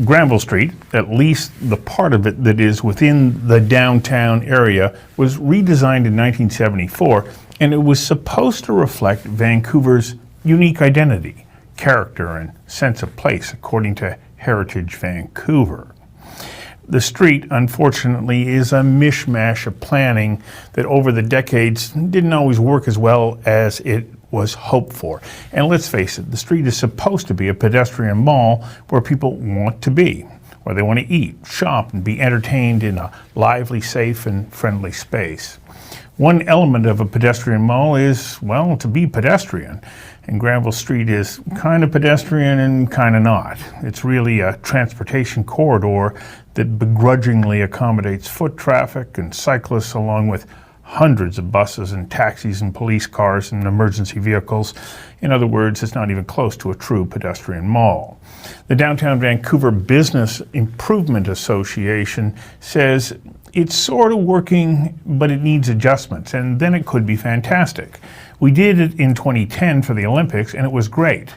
Granville Street, at least the part of it that is within the downtown area, was redesigned in 1974, and it was supposed to reflect Vancouver's unique identity, character, and sense of place, according to Heritage Vancouver. The street, unfortunately, is a mishmash of planning that over the decades didn't always work as well as it was hoped for. And let's face it, the street is supposed to be a pedestrian mall where people want to be, where they want to eat, shop, and be entertained in a lively, safe, and friendly space. One element of a pedestrian mall is, well, to be pedestrian. And Granville Street is kind of pedestrian and kind of not. It's really a transportation corridor that begrudgingly accommodates foot traffic and cyclists, along with hundreds of buses and taxis and police cars and emergency vehicles. In other words, it's not even close to a true pedestrian mall. The Downtown Vancouver Business Improvement Association says it's sort of working, but it needs adjustments, and then it could be fantastic. We did it in 2010 for the Olympics, and it was great.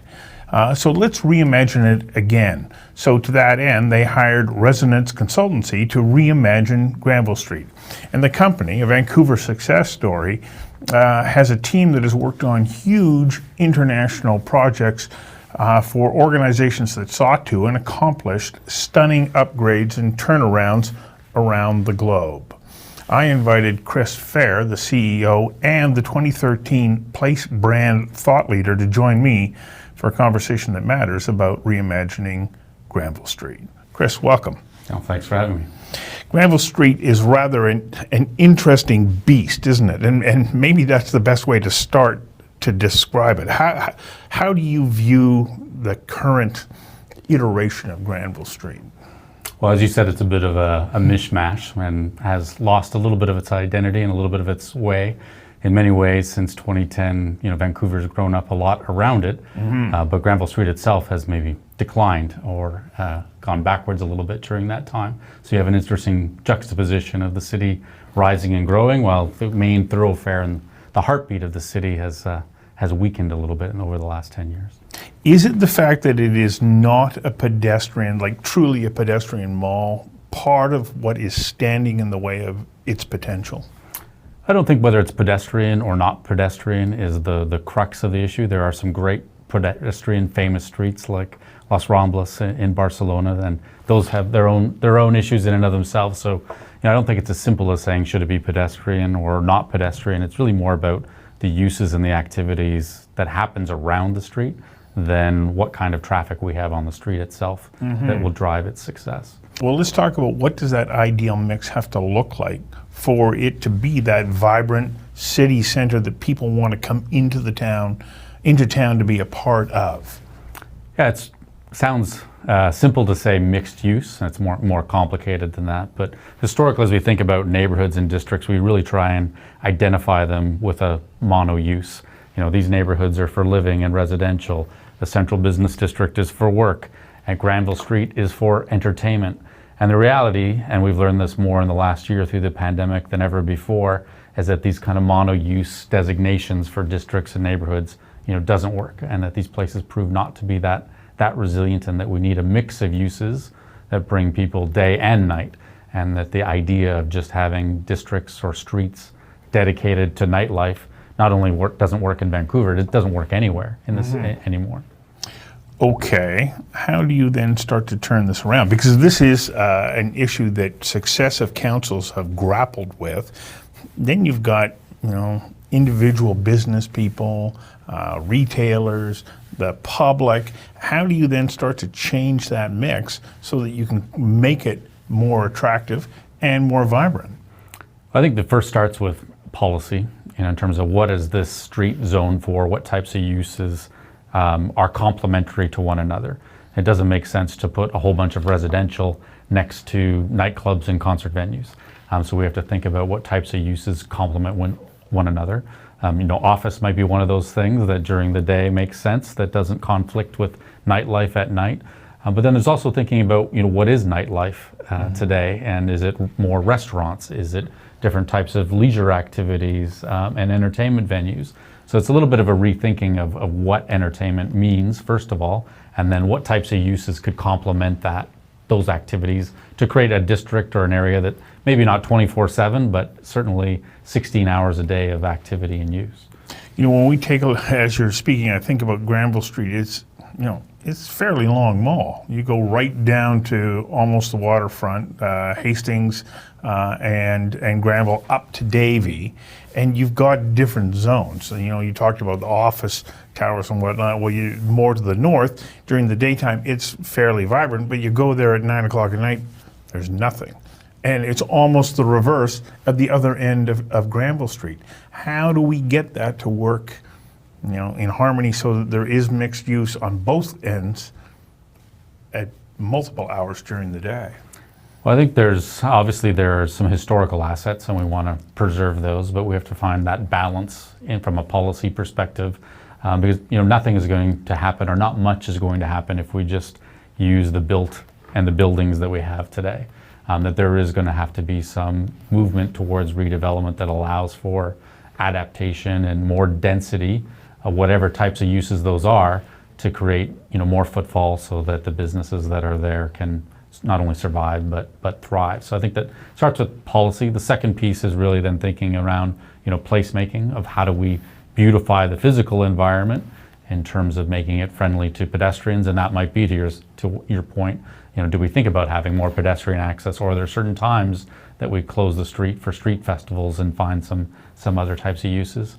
So let's reimagine it again. So to that end, they hired Resonance Consultancy to reimagine Granville Street. And the company, a Vancouver success story, has a team that has worked on huge international projects for organizations that sought to and accomplished stunning upgrades and turnarounds around the globe. I invited Chris Fair, the CEO and the 2013 Place Brand Thought Leader, to join me for a conversation that matters about reimagining Granville Street. Chris, welcome. Oh, thanks for having me. Granville Street is rather an interesting beast, isn't it? And maybe that's the best way to start to describe it. How do you view the current iteration of Granville Street? Well, as you said, it's a bit of a mishmash and has lost a little bit of its identity and a little bit of its way. In many ways, since 2010, Vancouver's grown up a lot around it, but Granville Street itself has maybe declined or gone backwards a little bit during that time. So you have an interesting juxtaposition of the city rising and growing, while the main thoroughfare and the heartbeat of the city has weakened a little bit over the last 10 years. Is it the fact that it is not a pedestrian, like truly a pedestrian mall, part of what is standing in the way of its potential? I don't think whether it's pedestrian or not pedestrian is the crux of the issue. There are some great pedestrian famous streets like Las Ramblas in Barcelona, and those have their own issues in and of themselves. So I don't think it's as simple as saying should it be pedestrian or not pedestrian. It's really more about the uses and the activities that happens around the street than what kind of traffic we have on the street itself that will drive its success. Well, let's talk about what does that ideal mix have to look like for it to be that vibrant city center that people want to come into town to be a part of. Yeah, it sounds simple to say mixed use, and it's more complicated than that. But historically, as we think about neighborhoods and districts, we really try and identify them with a mono use. These neighborhoods are for living and residential. The central business district is for work, and Granville Street is for entertainment. And the reality, and we've learned this more in the last year through the pandemic than ever before, is that these kind of mono-use designations for districts and neighborhoods, doesn't work, and that these places prove not to be that resilient, and that we need a mix of uses that bring people day and night, and that the idea of just having districts or streets dedicated to nightlife not only doesn't work in Vancouver, it doesn't work anywhere in this anymore. Okay, how do you then start to turn this around? Because this is an issue that successive councils have grappled with. Then you've got, individual business people, retailers, the public. How do you then start to change that mix so that you can make it more attractive and more vibrant? I think the first starts with policy, in terms of what is this street zoned for, what types of uses are complementary to one another. It doesn't make sense to put a whole bunch of residential next to nightclubs and concert venues. So we have to think about what types of uses complement one another. Office might be one of those things that during the day makes sense, that doesn't conflict with nightlife at night. But then there's also thinking about, what is nightlife today, and is it more restaurants? Is it different types of leisure activities and entertainment venues? So it's a little bit of a rethinking of what entertainment means, first of all, and then what types of uses could complement that those activities to create a district or an area that maybe not 24/7, but certainly 16 hours a day of activity and use. You know, when we take a as you're speaking, I think about Granville Street. It's, you know, it's a fairly long mall. You go right down to almost the waterfront, Hastings, and Granville up to Davie, and you've got different zones. So, you know, you talked about the office towers and whatnot. Well, you more to the north during the daytime, it's fairly vibrant, but you go there at 9 o'clock at night, there's nothing. And it's almost the reverse at the other end of Granville Street. How do we get that to work, you know, in harmony so that there is mixed use on both ends at multiple hours during the day? Well, I think there are some historical assets and we want to preserve those, but we have to find that balance from a policy perspective, because, you know, nothing is going to happen, or not much is going to happen, if we just use the built and the buildings that we have today. That there is going to have to be some movement towards redevelopment that allows for adaptation and more density of whatever types of uses those are, to create, you know, more footfall so that the businesses that are there can not only survive but thrive. So I think that starts with policy. The second piece is really then thinking around, you know, placemaking of how do we beautify the physical environment in terms of making it friendly to pedestrians, and that might be to your point. You know, do we think about having more pedestrian access, or are there certain times that we close the street for street festivals and find some other types of uses?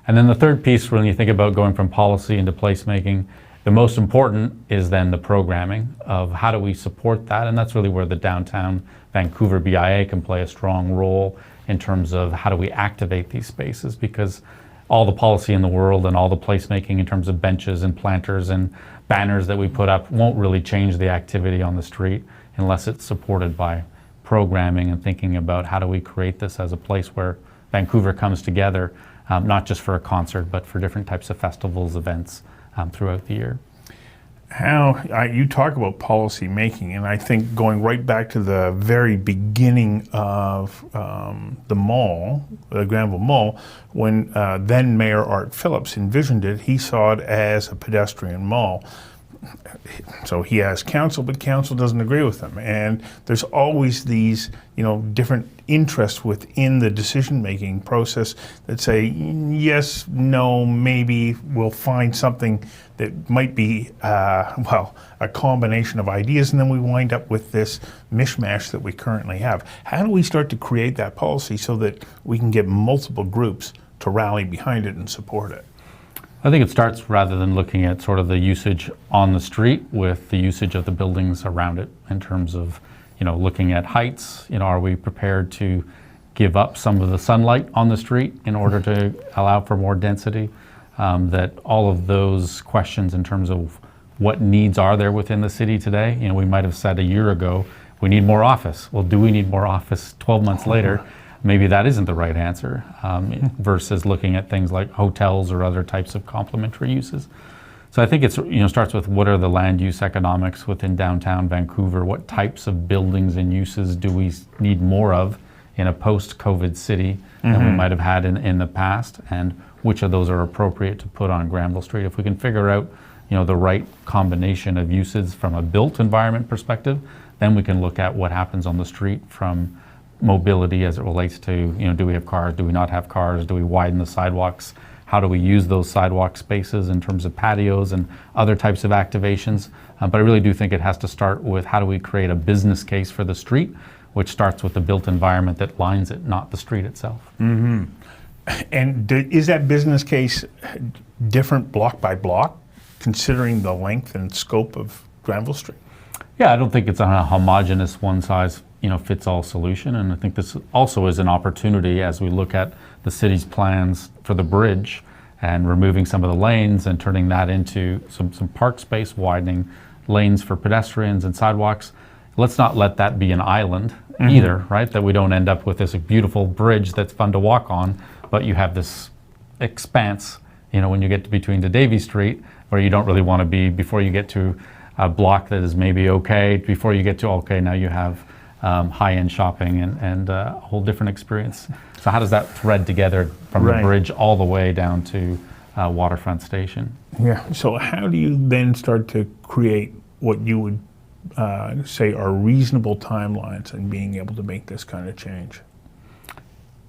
And then the third piece, when you think about going from policy into placemaking, the most important is then the programming of how do we support that, and that's really where the Downtown Vancouver BIA can play a strong role in terms of how do we activate these spaces, because all the policy in the world and all the placemaking in terms of benches and planters and banners that we put up won't really change the activity on the street unless it's supported by programming and thinking about how do we create this as a place where Vancouver comes together, not just for a concert, but for different types of festivals, events throughout the year. You talk about policy making, and I think going right back to the very beginning of the mall, the Granville Mall, when then Mayor Art Phillips envisioned it, he saw it as a pedestrian mall. So he asked council, but council doesn't agree with him. And there's always these, you know, different interests within the decision-making process that say, yes, no, maybe we'll find something that might be, a combination of ideas, and then we wind up with this mishmash that we currently have. How do we start to create that policy so that we can get multiple groups to rally behind it and support it? I think it starts, rather than looking at sort of the usage on the street, with the usage of the buildings around it, in terms of, you know, looking at heights. You know, are we prepared to give up some of the sunlight on the street in order to allow for more density? That all of those questions in terms of what needs are there within the city today. You know, we might have said a year ago, we need more office. Well, do we need more office 12 months later? Maybe that isn't the right answer, versus looking at things like hotels or other types of complementary uses. So I think it's, you know, starts with what are the land use economics within downtown Vancouver? What types of buildings and uses do we need more of in a post-COVID city than we might have had in the past? And which of those are appropriate to put on Granville Street? If we can figure out, you know, the right combination of uses from a built environment perspective, then we can look at what happens on the street from mobility as it relates to, you know, do we have cars, do we not have cars, do we widen the sidewalks, how do we use those sidewalk spaces in terms of patios and other types of activations. But I really do think it has to start with how do we create a business case for the street, which starts with the built environment that lines it, not the street itself. Mm-hmm. And is that business case different block by block, considering the length and scope of Granville Street? Yeah, I don't think it's a homogeneous one size, you know, fits all solution. And I think this also is an opportunity as we look at the city's plans for the bridge and removing some of the lanes and turning that into some park space, widening lanes for pedestrians and sidewalks. Let's not let that be an island either, right? That we don't end up with this beautiful bridge that's fun to walk on, but you have this expanse, you know, when you get to between to Davie Street, where you don't really want to be before you get to a block that is maybe okay, before you get to, okay, now you have high-end shopping and a whole different experience. So how does that thread together from the bridge all the way down to Waterfront Station? Yeah, so how do you then start to create what you would say, are reasonable timelines in being able to make this kind of change?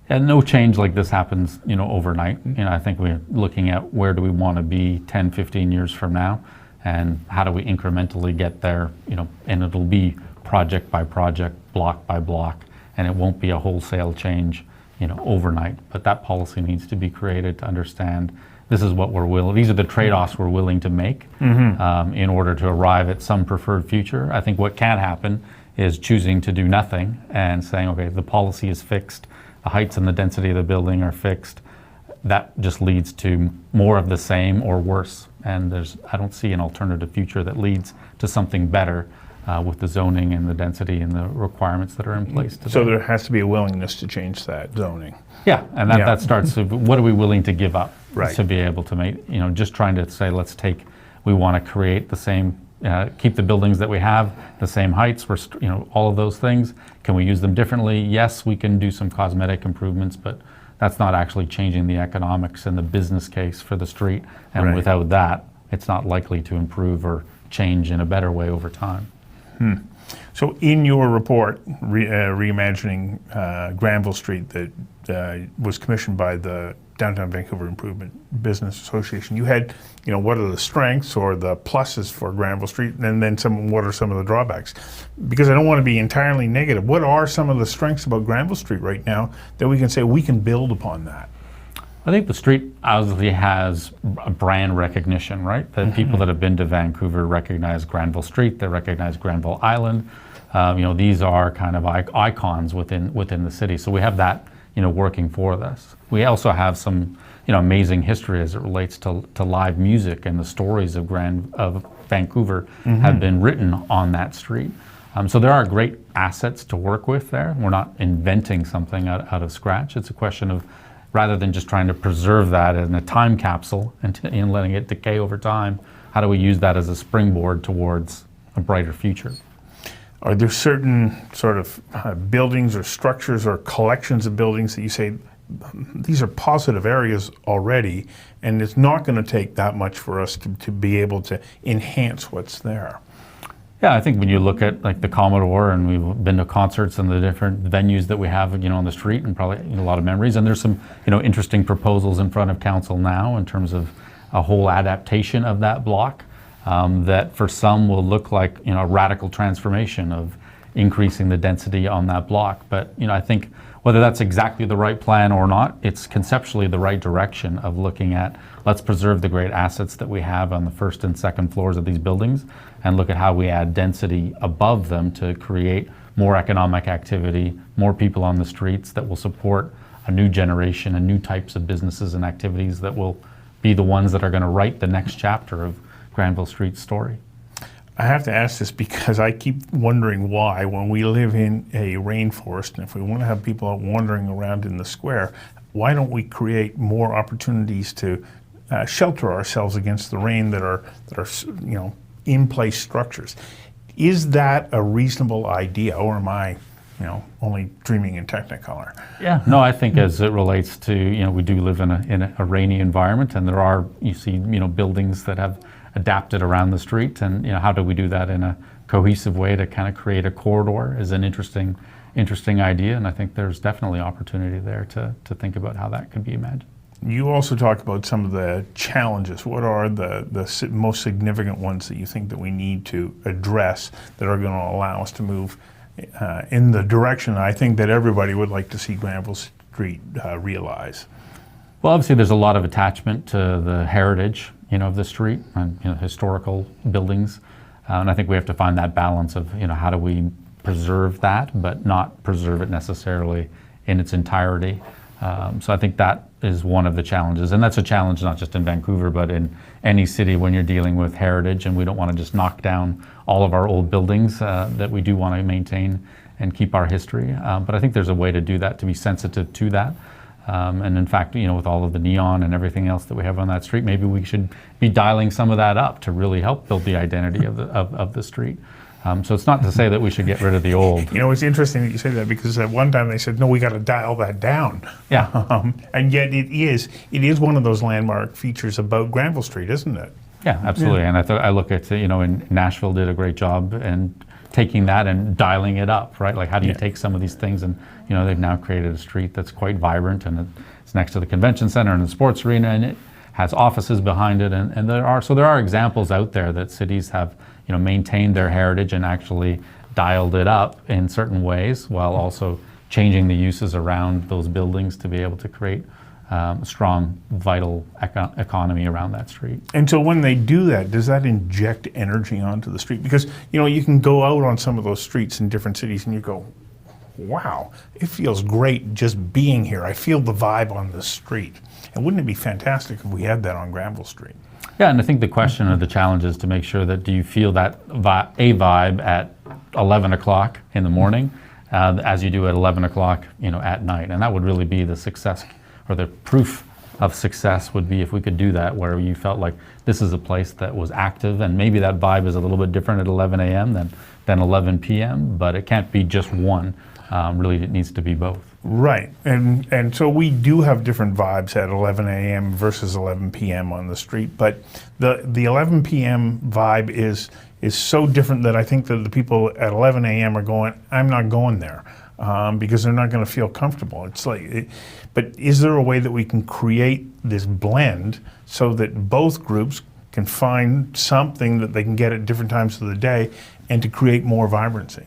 And no change like this happens, overnight. I think we're looking at where do we want to be 10, 15 years from now, and how do we incrementally get there, and it'll be project by project, block by block, and it won't be a wholesale change, overnight. But that policy needs to be created to understand this is what these are the trade-offs we're willing to make in order to arrive at some preferred future. I think what can happen is choosing to do nothing and saying, okay, the policy is fixed, the heights and the density of the building are fixed. That just leads to more of the same or worse. And I don't see an alternative future that leads to something better with the zoning and the density and the requirements that are in place today. So there has to be a willingness to change that zoning. Yeah, and that starts with what are we willing to give up to be able to make, just trying to say, we want to create the same, keep the buildings that we have, the same heights, all of those things. Can we use them differently? Yes, we can do some cosmetic improvements, but that's not actually changing the economics and the business case for the street. And without that, it's not likely to improve or change in a better way over time. So in your report, Reimagining Granville Street, that was commissioned by the Downtown Vancouver Improvement Business Association, you had, what are the strengths or the pluses for Granville Street, and then what are some of the drawbacks? Because I don't want to be entirely negative. What are some of the strengths about Granville Street right now that we can say we can build upon that? I think the street obviously has a brand recognition, right? That people that have been to Vancouver recognize Granville Street, they recognize Granville Island. These are kind of icons within the city. So we have that, working for us. We also have some, amazing history as it relates to live music, and the stories of Vancouver have been written on that street. So there are great assets to work with there. We're not inventing something out of scratch. It's a question of, rather than just trying to preserve that in a time capsule and letting it decay over time, how do we use that as a springboard towards a brighter future? Are there certain sort of buildings or structures or collections of buildings that you say, these are positive areas already, and it's not going to take that much for us to be able to enhance what's there? Yeah, I think when you look at the Commodore, and we've been to concerts and the different venues that we have, on the street, and probably a lot of memories. And there's some, interesting proposals in front of council now in terms of a whole adaptation of that block that for some will look like a radical transformation of increasing the density on that block. But I think whether that's exactly the right plan or not, it's conceptually the right direction of looking at, let's preserve the great assets that we have on the first and second floors of these buildings, and look at how we add density above them to create more economic activity, more people on the streets that will support a new generation and new types of businesses and activities that will be the ones that are going to write the next chapter of Granville Street's story. I have to ask this because I keep wondering why, when we live in a rainforest, and if we want to have people out wandering around in the square, why don't we create more opportunities to shelter ourselves against the rain that are in-place structures? Is that a reasonable idea, or am I, only dreaming in Technicolor? Yeah, no, I think as it relates to, we do live in a rainy environment, and there are, buildings that have adapted around the street, and how do we do that in a cohesive way to kind of create a corridor is an interesting idea, and I think there's definitely opportunity there to think about how that could be imagined. You also talk about some of the challenges. What are the most significant ones that you think that we need to address that are going to allow us to move in the direction I think that everybody would like to see Granville Street realize? Well, obviously there's a lot of attachment to the heritage, of the street and historical buildings, and I think we have to find that balance of how do we preserve that, but not preserve it necessarily in its entirety. So I think that is one of the challenges, and that's a challenge not just in Vancouver, but in any city when you're dealing with heritage, and we don't want to just knock down all of our old buildings that we do want to maintain and keep our history. But I think there's a way to do that, to be sensitive to that. And in fact, with all of the neon and everything else that we have on that street, maybe we should be dialing some of that up to really help build the identity of the street. So it's not to say that we should get rid of the old. It's interesting that you say that, because at one time they said, no, we got to dial that down. Yeah. And yet it is one of those landmark features about Granville Street, isn't it? Yeah, absolutely. And I look at, in Nashville did a great job and taking that and dialing it up, right? Like how do you take some of these things and, they've now created a street that's quite vibrant, and it's next to the convention center and the sports arena, and it has offices behind it. And there are examples out there that cities have, maintained their heritage and actually dialed it up in certain ways while also changing the uses around those buildings to be able to create a strong, vital economy around that street. And so when they do that, does that inject energy onto the street? Because, you can go out on some of those streets in different cities and you go, wow, it feels great just being here. I feel the vibe on the street. And wouldn't it be fantastic if we had that on Granville Street? Yeah, and I think the question or the challenge is to make sure that do you feel that a vibe at 11 o'clock in the morning as you do at 11 o'clock, at night. And that would really be the success, or the proof of success would be if we could do that, where you felt like this is a place that was active, and maybe that vibe is a little bit different at 11 a.m. than 11 p.m., but it can't be just one. Really, it needs to be both. Right, and so we do have different vibes at 11 a.m. versus 11 p.m. on the street, but the 11 p.m. vibe is so different that I think that the people at 11 a.m. are going, I'm not going there, because they're not going to feel comfortable. It's like, but is there a way that we can create this blend so that both groups can find something that they can get at different times of the day and to create more vibrancy?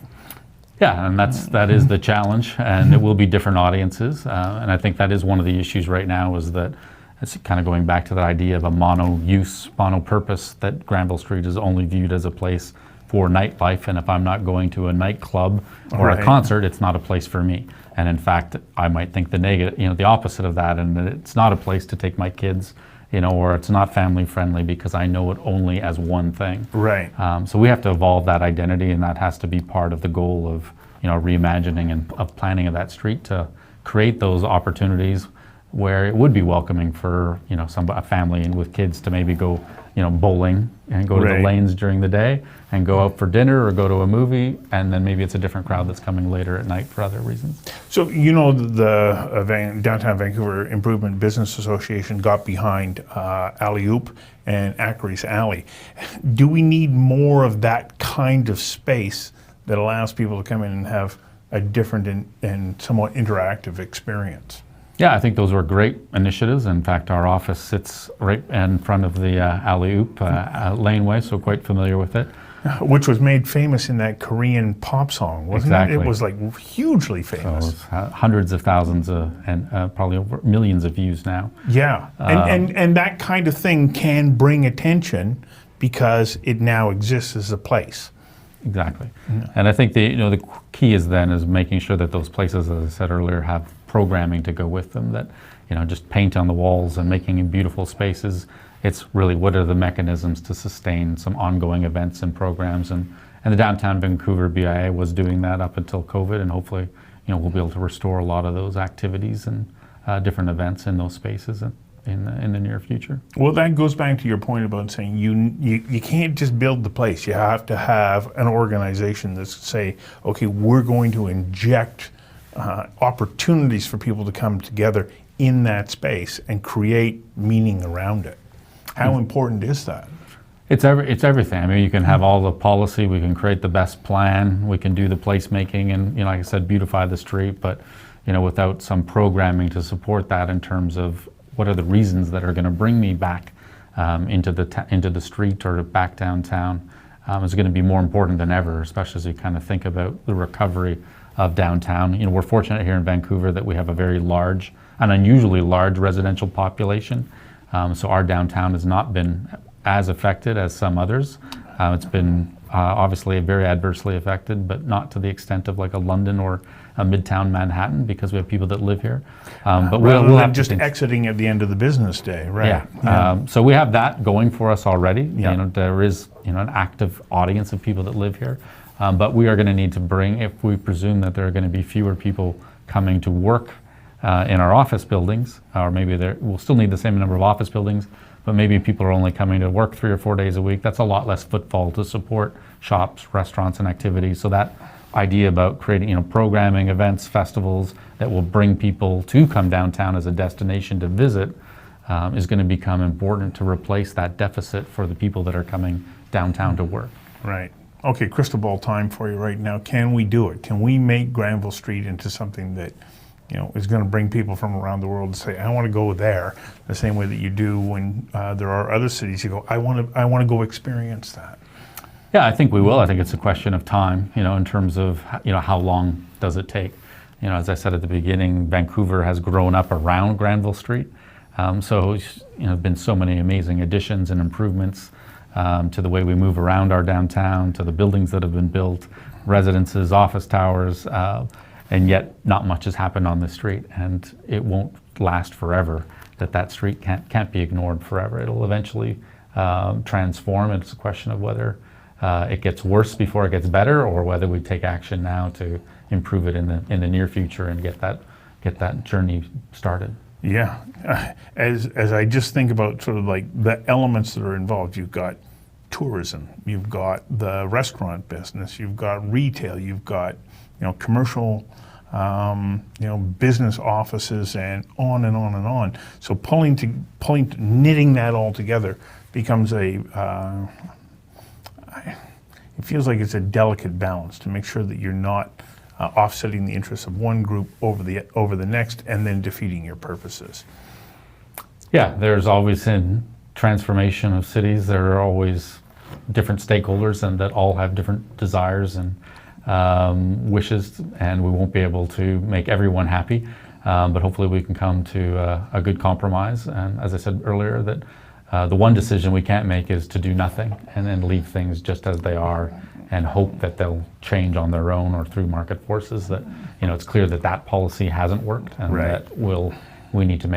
Yeah, and that is the challenge, and it will be different audiences. And I think that is one of the issues right now, is that it's kind of going back to that idea of a mono-use, mono-purpose, that Granville Street is only viewed as a place for nightlife, and if I'm not going to a nightclub or a concert, it's not a place for me. And in fact, I might think the negative, the opposite of that, and that it's not a place to take my kids, or it's not family friendly because I know it only as one thing. Right. So we have to evolve that identity, and that has to be part of the goal of, reimagining and of planning of that street to create those opportunities where it would be welcoming for, a family and with kids to maybe go, bowling and go to the lanes during the day and go out for dinner or go to a movie, and then maybe it's a different crowd that's coming later at night for other reasons. So, the Downtown Vancouver Improvement Business Association got behind Alley Oop and Ackery's Alley. Do we need more of that kind of space that allows people to come in and have a different and somewhat interactive experience? Yeah, I think those were great initiatives. In fact, our office sits right in front of the Alley Oop laneway, so quite familiar with it. Which was made famous in that Korean pop song, wasn't it? It was like hugely famous. So hundreds of thousands and probably over millions of views now. Yeah, and that kind of thing can bring attention because it now exists as a place. Exactly. Yeah. And I think the key is making sure that those places, as I said earlier, have programming to go with them, that just paint on the walls and making beautiful spaces. It's really what are the mechanisms to sustain some ongoing events and programs, and the Downtown Vancouver BIA was doing that up until COVID, and hopefully we'll be able to restore a lot of those activities and different events in those spaces in the near future. Well, that goes back to your point about saying you can't just build the place. You have to have an organization that's say, okay, we're going to inject opportunities for people to come together in that space and create meaning around it. How important is that? It's everything. I mean, you can have all the policy, we can create the best plan, we can do the placemaking, and like I said, beautify the street. But without some programming to support that, in terms of what are the reasons that are going to bring me back into the street or back downtown, is going to be more important than ever, especially as we kind of think about the recovery of downtown. We're fortunate here in Vancouver that we have a very large, an unusually large residential population. So our downtown has not been as affected as some others. It's been obviously very adversely affected, but not to the extent of like a London or a Midtown Manhattan, because we have people that live here. But we'll have just exiting at the end of the business day, right? Yeah. So we have that going for us already. Yeah. There is an active audience of people that live here. But we are going to need to bring, if we presume that there are going to be fewer people coming to work in our office buildings, or maybe we'll still need the same number of office buildings, but maybe people are only coming to work 3 or 4 days a week. That's a lot less footfall to support shops, restaurants, and activities. So that idea about creating, programming, events, festivals that will bring people to come downtown as a destination to visit is going to become important to replace that deficit for the people that are coming downtown to work. Right. Okay, crystal ball time for you right now. Can we do it? Can we make Granville Street into something that, is going to bring people from around the world to say, I want to go there, the same way that you do when there are other cities you go, I want to go experience that. Yeah, I think we will. I think it's a question of time, in terms of, how long does it take? As I said at the beginning, Vancouver has grown up around Granville Street. So, been so many amazing additions and improvements to the way we move around our downtown, to the buildings that have been built, residences, office towers, and yet not much has happened on this street, and it won't last forever. That street can't be ignored forever. It'll eventually transform. It's a question of whether it gets worse before it gets better, or whether we take action now to improve it in the near future and get that journey started. Yeah, as I just think about sort of like the elements that are involved, you've got tourism, you've got the restaurant business, you've got retail, you've got commercial, business offices, and on and on and on. So knitting that all together becomes it feels like it's a delicate balance to make sure that you're not offsetting the interests of one group over the next, and then defeating your purposes. Yeah, there's always, in transformation of cities, there are always different stakeholders, and that all have different desires and wishes, and we won't be able to make everyone happy, but hopefully we can come to a good compromise. And as I said earlier, that the one decision we can't make is to do nothing and then leave things just as they are and hope that they'll change on their own or through market forces. That it's clear that policy hasn't worked, and right. that we need to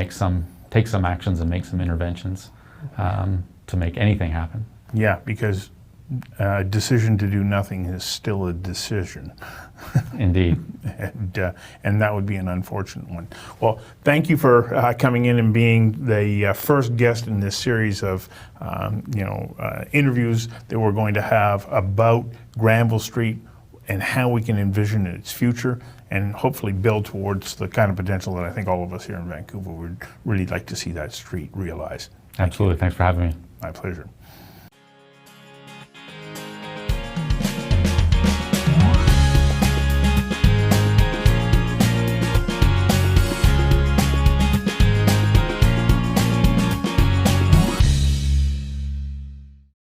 take some actions and make some interventions to make anything happen. Yeah, because a decision to do nothing is still a decision. Indeed. And that would be an unfortunate one. Well, thank you for coming in and being the first guest in this series of interviews that we're going to have about Granville Street and how we can envision its future, and hopefully build towards the kind of potential that I think all of us here in Vancouver would really like to see that street realize. Absolutely. Thanks for having me. My pleasure.